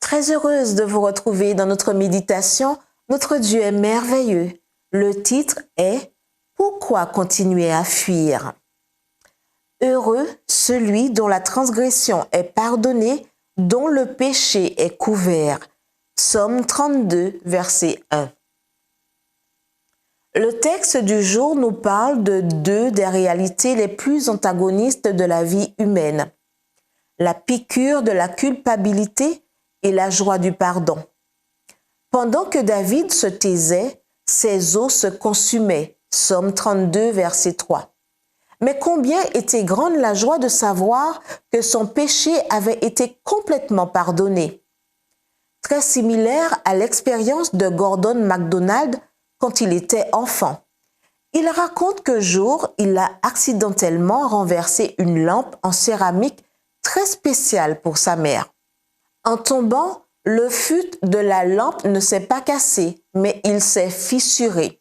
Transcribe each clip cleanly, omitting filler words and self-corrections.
Très heureuse de vous retrouver dans notre méditation. Notre Dieu est merveilleux. Le titre est « Pourquoi continuer à fuir ?» Heureux celui dont la transgression est pardonnée, dont le péché est couvert. Psaume 32, verset 1. Le texte du jour nous parle de deux des réalités les plus antagonistes de la vie humaine. La piqûre de la culpabilité et la joie du pardon. Pendant que David se taisait, ses os se consumaient. Psaume 32, verset 3. Mais combien était grande la joie de savoir que son péché avait été complètement pardonné. Très similaire à l'expérience de Gordon MacDonald quand il était enfant. Il raconte qu'un jour, il a accidentellement renversé une lampe en céramique très spéciale pour sa mère. En tombant, le fût de la lampe ne s'est pas cassé, mais il s'est fissuré.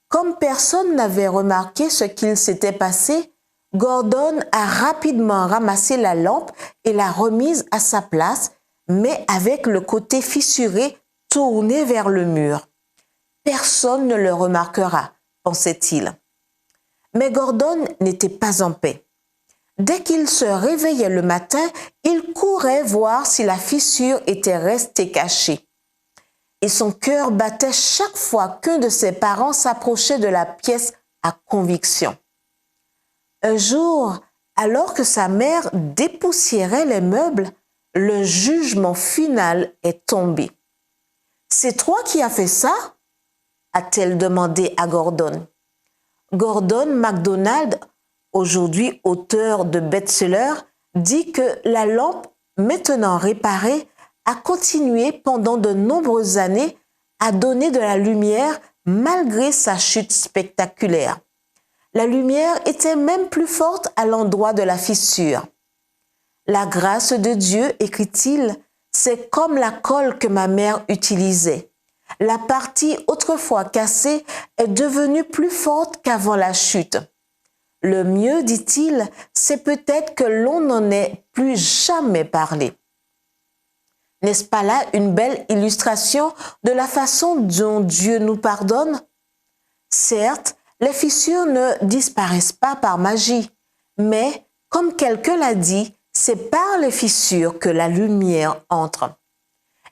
Comme personne n'avait remarqué ce qu'il s'était passé, Gordon a rapidement ramassé la lampe et l'a remise à sa place, mais avec le côté fissuré tourné vers le mur. Personne ne le remarquera, pensait-il. Mais Gordon n'était pas en paix. Dès qu'il se réveillait le matin, il courait voir si la fissure était restée cachée. Et son cœur battait chaque fois qu'un de ses parents s'approchait de la pièce à conviction. Un jour, alors que sa mère dépoussiérait les meubles, le jugement final est tombé. « C'est toi qui as fait ça ?» a-t-elle demandé à Gordon. Gordon MacDonald, aujourd'hui auteur de best-seller, dit que la lampe, maintenant réparée, a continué pendant de nombreuses années à donner de la lumière malgré sa chute spectaculaire. La lumière était même plus forte à l'endroit de la fissure. La grâce de Dieu, écrit-il, c'est comme la colle que ma mère utilisait. La partie autrefois cassée est devenue plus forte qu'avant la chute. Le mieux, dit-il, c'est peut-être que l'on n'en ait plus jamais parlé. N'est-ce pas là une belle illustration de la façon dont Dieu nous pardonne? Certes, les fissures ne disparaissent pas par magie, mais, comme quelqu'un l'a dit, c'est par les fissures que la lumière entre.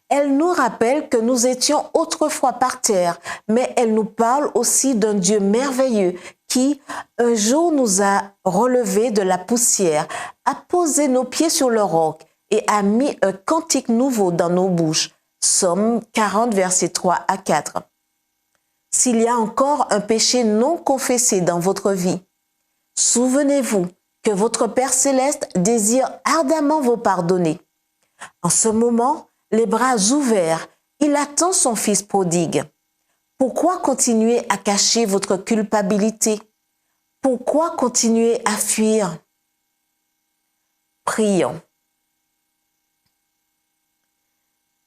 Elle nous rappelle que nous étions autrefois par terre, mais elle nous parle aussi d'un Dieu merveilleux qui, un jour, nous a relevés de la poussière, a posé nos pieds sur le roc et a mis un cantique nouveau dans nos bouches. Psaume 40, versets 3 à 4. S'il y a encore un péché non confessé dans votre vie, souvenez-vous que votre Père céleste désire ardemment vous pardonner. En ce moment, les bras ouverts, il attend son fils prodigue. Pourquoi continuer à cacher votre culpabilité? Pourquoi continuer à fuir? Prions.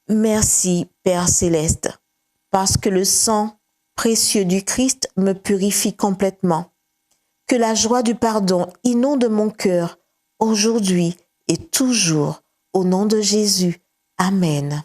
Merci, Père céleste, parce que le sang précieux du Christ me purifie complètement. Que la joie du pardon inonde mon cœur aujourd'hui et toujours, au nom de Jésus. Amen.